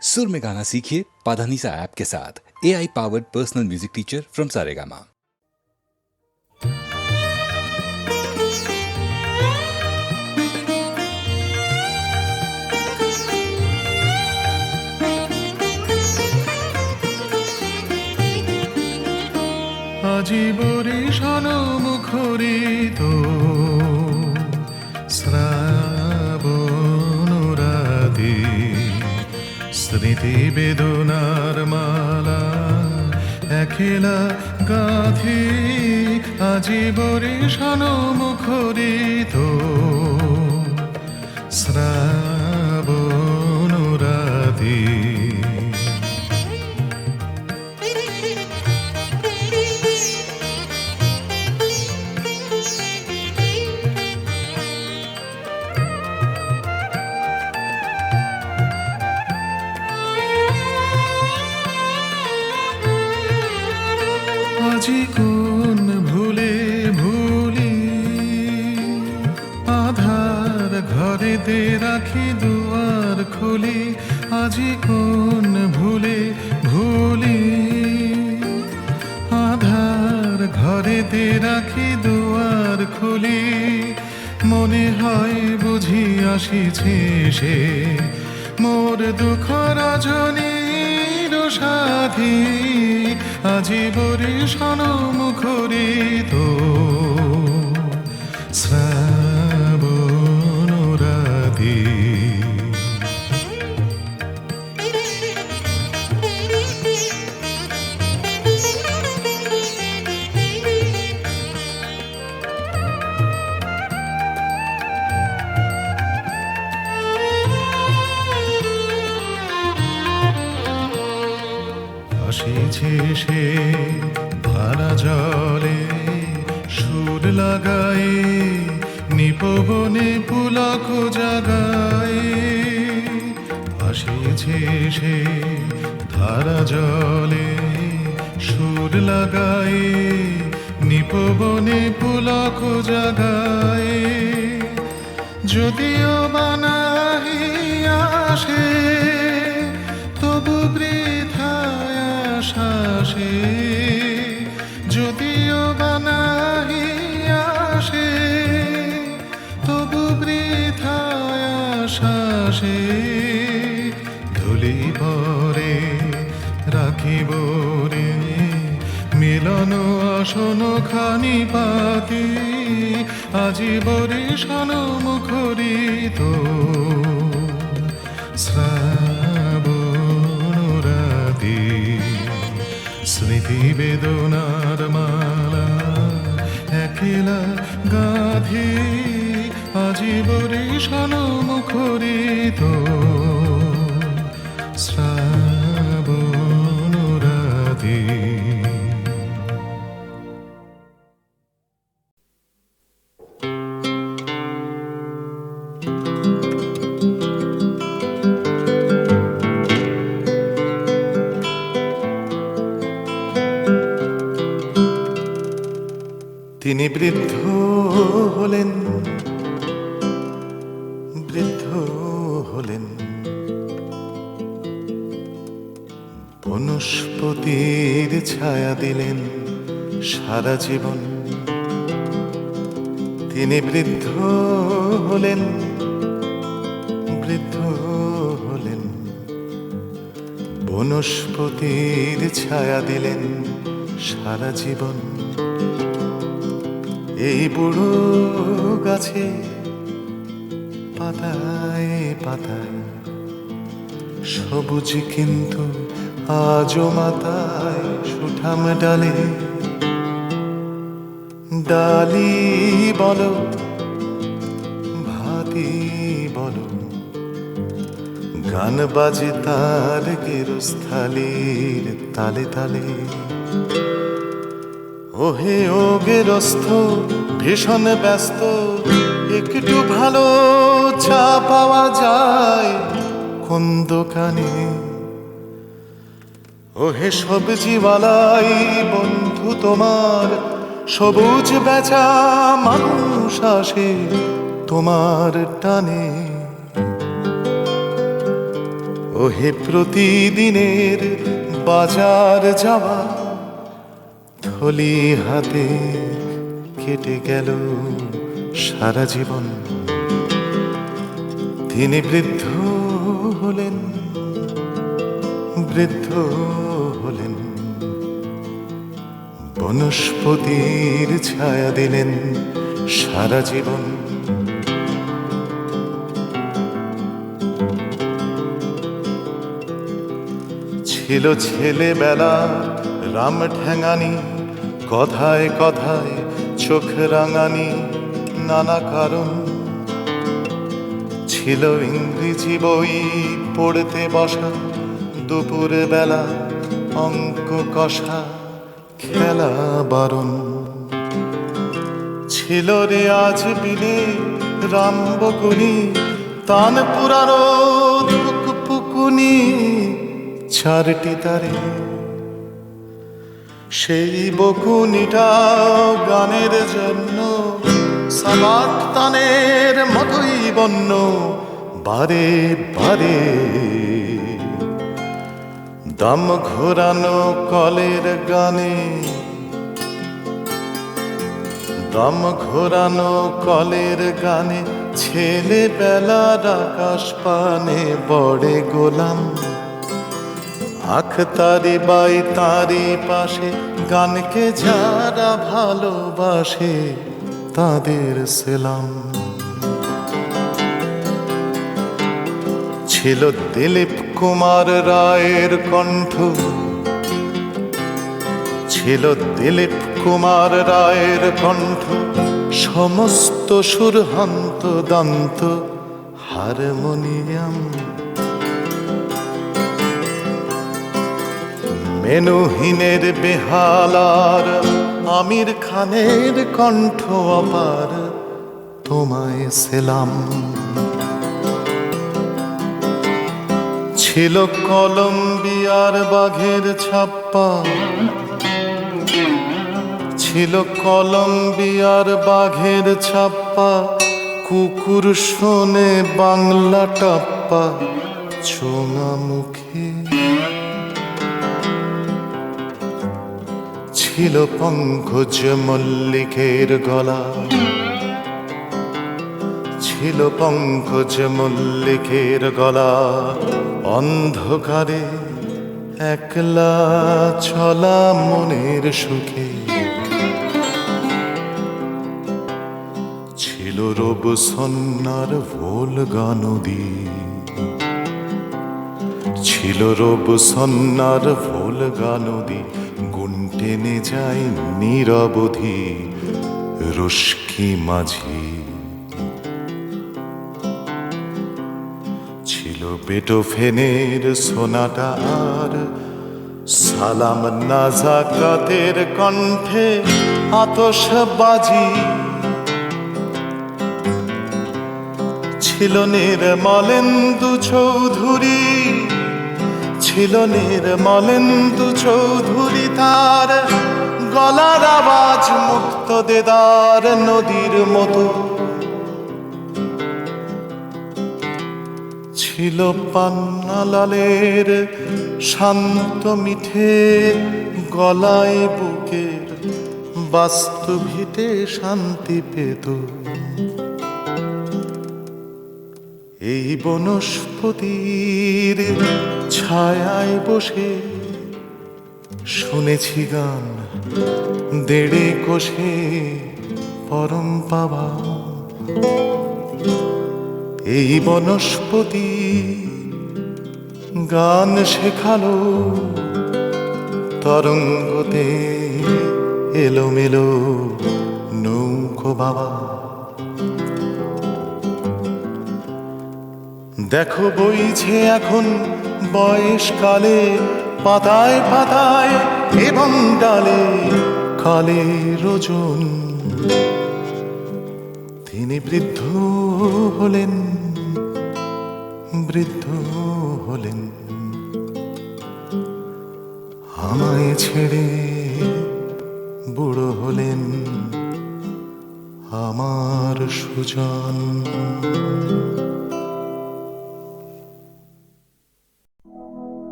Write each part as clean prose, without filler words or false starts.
सुर में गाना सीखिए पाधानीसा ऐप के साथ। AI powered personal music teacher from Saregama. আজি বরিশান মুখরিত শ্রাবণ রাতে স্মৃতি বেদনার মালা একলা গাথি। আজি বরিশান মুখরিত শ্রাবণ রাতে। আজি কোন ভুলে ভুলি আধার ঘরেতে রাখি দুয়ার খুলি। আজি কোন ভুলে ভুলি আধার ঘরেতে রাখি দুয়ার খুলি। মনে হয় বুঝি আসিছে সে মোর দুঃখ রজনীর সাথী। আজি বরিশান মুখরিত শ্রাবণ রাতে। আসিছে সে ধারা জলে সুর লাগায়ে নিপবনে পুলক জাগায়ে। আসিছে সে ধারা জলে সুর লাগায়ে নিপবনে পুলক জাগায়ে। যদিও বানাহি আসে তবু বৃথায় আশাসে। যদিও বানাহি আসে তবু বৃথায় আশাসে। ধুলি পরে রাখিব রে মিলন আসন খানি পাতি। আজি বরিশান মুখরিত শ্রাবণ রাতে। স্মৃতি বেদনার মালা একলা গাধি। আজি বরিশান মুখরিত শ্রাবণ রাতে। তিনি বৃদ্ধ হলেন, বৃদ্ধ হলেন। বনস্পতির ছায়া দিলেন সারা জীবন। তিনি বৃদ্ধ হলেন, বৃদ্ধ হলেন। বনস্পতির ছায়া দিলেন সারা জীবন। এই বুড়ো গাছে পাতায় পাতায় সবুজ কিন্তু আজও মাথায় সুঠাম ডালে। ডালি বলো ভাতি বলো গান বাজে তার গেরস্থালির তালে তালে। ওহে ও গেরস্থ ভীষণ ব্যস্ত, একটু ভালো চা পাওয়া যায় কোন দোকানে? ওহে সবজিওয়ালাই বন্ধু তোমার, সবুজ বেচা মানুষ আসে তোমার টানে। ওহে প্রতিদিনের বাজার যাওয়া থলি হাতে কেটে গেল সারা জীবন। তিনি বৃদ্ধ হলেন, বৃদ্ধ হলেন, বনস্পতির ছায়া দিলেন সারা জীবন। ছিল ছেলেবেলা রাম ঠ্যাঙানি, কথায় কথায় চোখ রাঙানি নানা কারণ। ছিল ইংরেজি বই পড়তে বসা, দুপুর বেলা অঙ্ক কষা, খেলা বারণ। ছিল রে আজ বিনে রাম বকুনি, তান পুরানো পুকুনি চারটি তারে। সেই বকুনিটা গানের জন্য সালাট তানের মতোই বন্য। বারে বারে দম ঘোরানো কলের গানে, দম ঘোরানো কলের গানে ছেলেবেলার আকাশ পানে বড়ে গোলাম। আখ তারি বাই তারি পাশে গানকে যারা ভালোবাসে তাদের সেলাম। ছিল দিলীপ কুমার রায়ের কণ্ঠ, ছিল দিলীপ কুমার রায়ের কণ্ঠ, সমস্ত সুরহন্ত দন্ত হারমোনিয়াম। মেনুহীনের বেহালার আমির খানের কণ্ঠ অপার, তোমায় সেলাম। ছিল কলম্বিয়ার বাঘের ছাপ্পা, ছিল কলম্বিয়ার বাঘের ছাপ্পা, কুকুর শোনে বাংলা টাপ্পা চোঙা মুখে। ছিল পঙ্কজ মল্লিকের গলা, ছিল পঙ্কজ মল্লিকের গলা, অন্ধকারে একলা চলা মনের সুখে। ছিল রবসন্নার ভোলগা নদী, ছিল রবসন্নার ভোলগা নদী, গুণ টেনে যায় নিরবধি রুস্কি মাঝি। ছিল বেটোফেনের সোনাটা আর সালাম নাজাকাতের কণ্ঠে আতশবাজি। ছিল নির্মলেন্দু চৌধুরী, ছিল নির্মলেন্দু চৌধুরী, তার গলার আওয়াজ মুক্ত দেদার নদীর মতো। ছিল পান্নালালের শান্ত মিঠে গলায় বুকের বাস্তুভিটে শান্তি পেত। এই বনস্পতির ছায়ায় বসে শুনেছি গান দেড়ে কোষে পরম পাবা। এই বনস্পতি গান শেখালো তরঙ্গতে এলোমেলো নৌকো বাবা। দেখো বইছে এখন বয়সকালে পাতায় পাতায় এবং ডালে কালে রোজন। তিনি বৃদ্ধ হলেন, বৃদ্ধ হলেন, আমায় ছেড়ে বুড়ো হলেন আমার সুজন।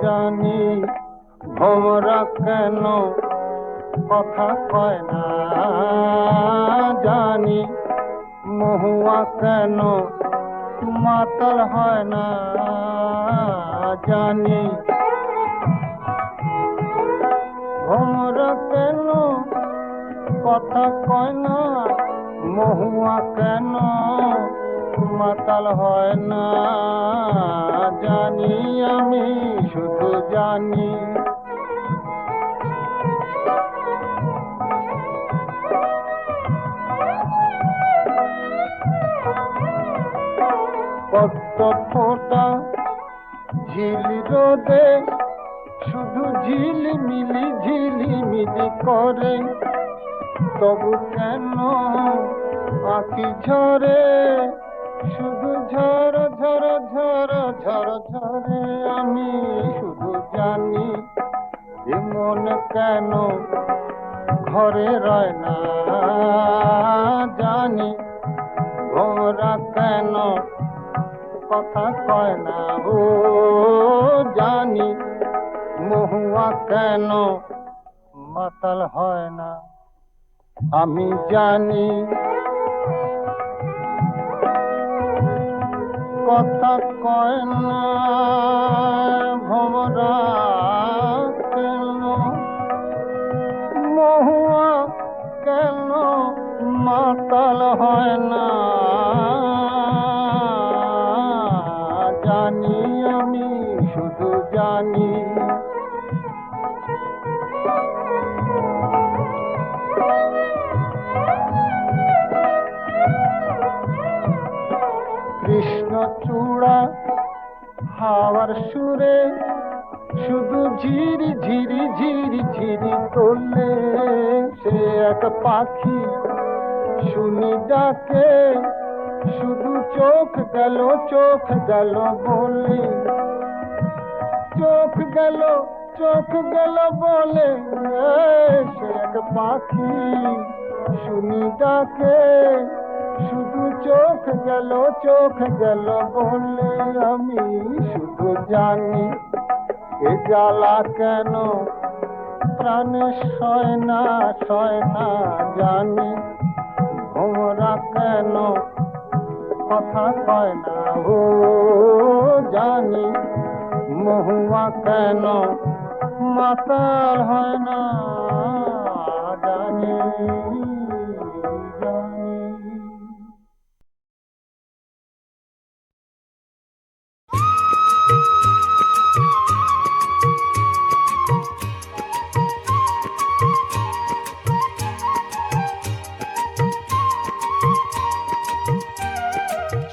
জানি ভোমরা কেন কথা কয় না, জানি মহুয়া কেন মাতাল হয় না, জানি ভোমরা কেন কথা কয় না, মহুয়া কেন মাতাল হয় না, জানি আমি শুধু জানি। কত ফোঁটা ঝিলি রোদে শুধু ঝিলিমিলি করে, তবু কেন আঁখি ঝরে শুধু ঝর ঝর ঝর ঝর ঝরে, আমি শুধু জানি এ মন কেন ঘরে রয় না, জানি ভোমরা কেন কথা কয় না, ও জানি মহুয়া কেন মাতাল হয় না, আমি জানি কথা কয় না ভোমরা কেন, মহুয়া কেন মাতাল হয় না, জানি আমি শুধু জানি। কৃষ্ণচূড়া হাওয়ার সুরে শুধু ঝিরি ঝিরি ঝিরি ঝিরি করলে, সে এক পাখি শুনি ডাকে শুধু চোখ গেল বলে, চোখ গেল বলে, সে এক পাখি শুনি ডাকে শুধু চোখ গেল বলে, আমি শুধু জানি এ জ্বালা কেন প্রাণে সয় না জানি ভোমরা কেন কথা কয় না, ও জানি মহুয়া কেন মাতাল হয় না, জানি জানি।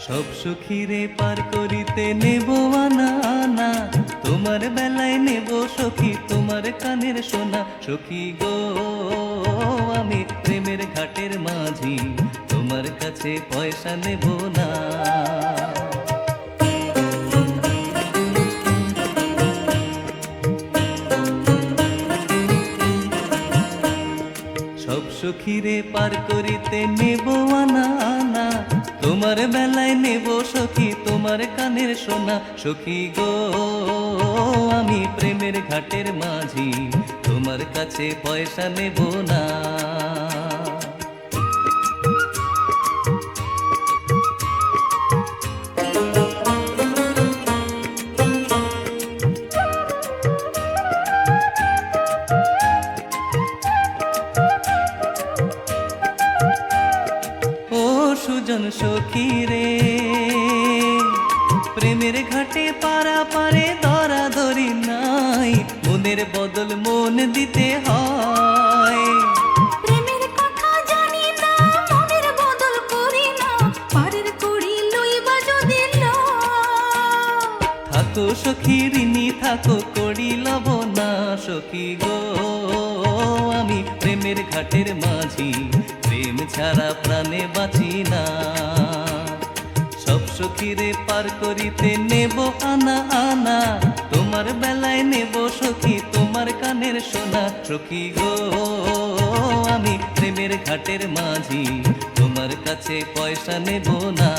সব সখীরে পার করিতে নেব আনা আনা, তোমার বেলায় নেব সখী তোমার কানের সোনা, সখী গো আমি প্রেমের ঘাটের মাঝি, তোমার কাছে পয়সা নেব না। সব সখীরে পার করিতে নেব আনা আনা, তোমার বেলায় নেব সখী তোমার কানের সোনা, সখী গো আমি প্রেমের ঘাটের মাঝি, তোমার কাছে পয়সা নেব না। সুজন সখী রে প্রেমের ঘাটে পারা পারে ধরা ধরি নাই, মনের বদল মন দিতে হয়। প্রেমের কথা জানি না মনের বদল করি না, পারের করি লইবা যদি থাকো সখী ঋণী থাকো করি লব না, সখী গো আমি প্রেমের ঘাটের মাঝি, প্রেম ছাড়া প্রাণে বাঁচি না। সব সখীরে পার করিতে নেব আনা আনা, তোমার বেলায় নেব সখী তোমার কানের সোনা, সখী গো আমি প্রেমের ঘাটের মাঝি, তোমার কাছে পয়সা নেব না।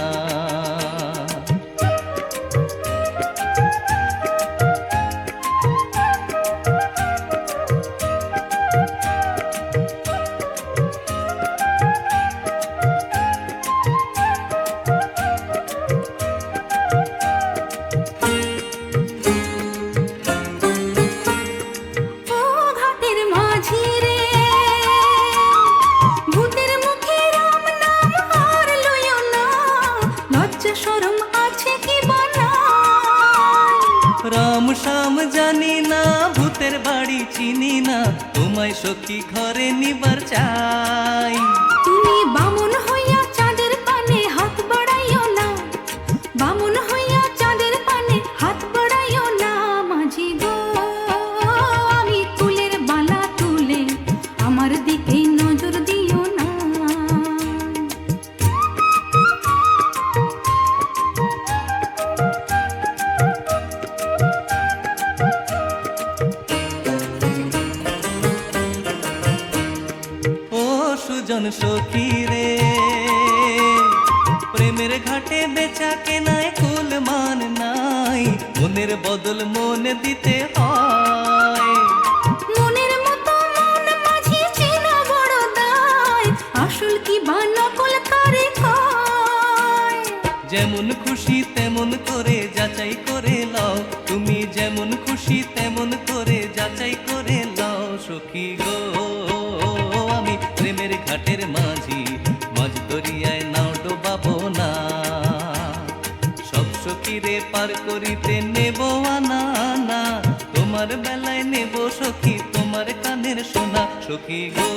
চিনি না, তোমায় সখী ঘরে নিবার চাই। তুমি বামুন হইয়া চাঁদের পানে হাত বাড়াইও না, বামুন হইয়া চাঁদের পানে হাত বাড়াইও না। মাঝি গো আমি কুলের বালা তুলে আমার দিকে নজর দিও না। ও সুজন সখী রে, প্রেমের ঘাটে বেচা কেনায় কুল মান নাই, মনের বদল মন দিতে হয়। মনের মতো মন মাঝি চেনা বড় দায়, আসল কি বা নকল কারে কয়। যেমন খুশি তেমন করে যাচাই করে লও, তুমি যেমন খুশি তেমন করে যাচাই করে লও। সখী গো আমি প্রেমের ঘাটের মাঝি, মাঝ দরিয়ায় নাও ডোবাবো না। সব সখীরে পার করিতে নেব আনা আনা, তোমার বেলায় নেব সখী তোমার কানের সোনা। সখী গো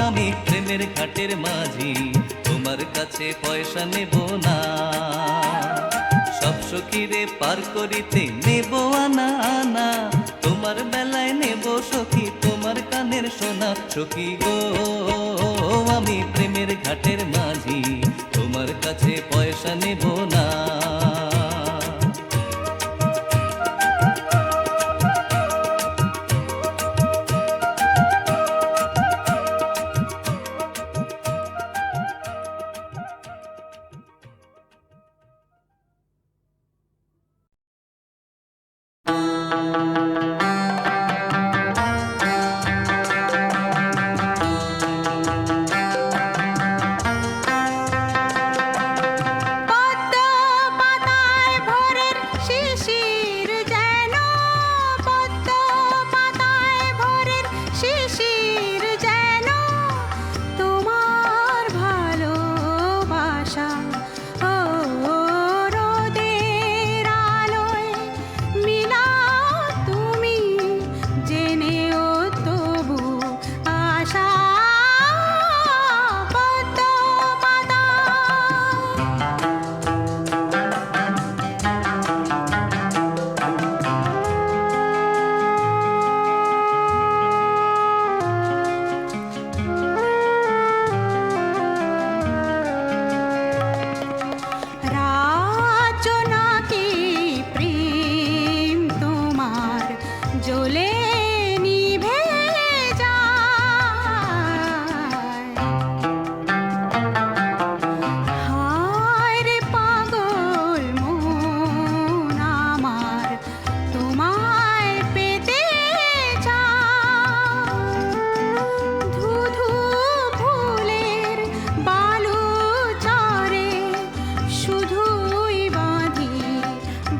আমি প্রেমের ঘাটের মাঝি, তোমার কাছে পয়সা নেব না। সব সখীরে পার করিতে নেব আনা আনা, তোমার বেলায় নেব সখী তোমার কানের সোনা। সখী গো আমি প্রেমের ঘাটের মাঝি, তোমার কাছে পয়সা নেব না।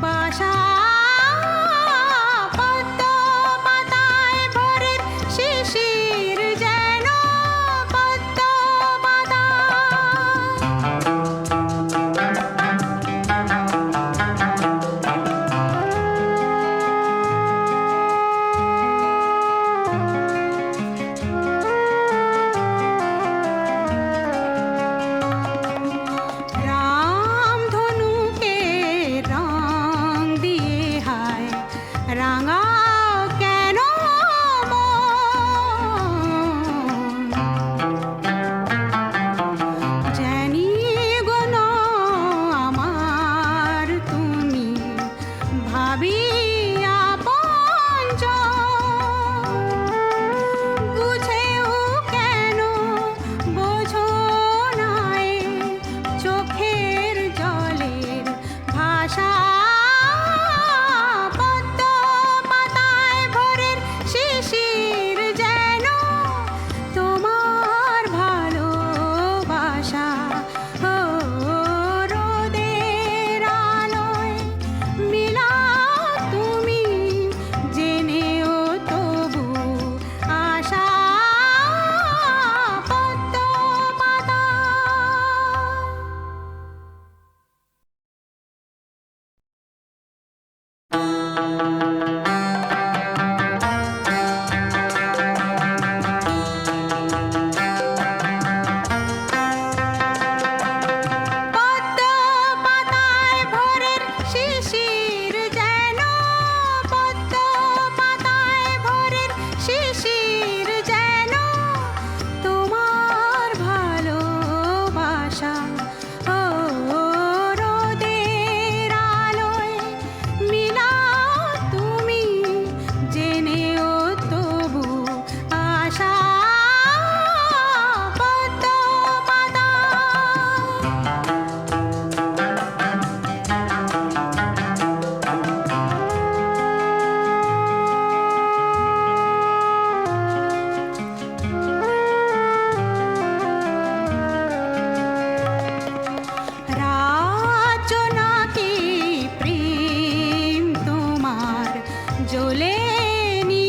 বাসা পদ্ম পাতা নি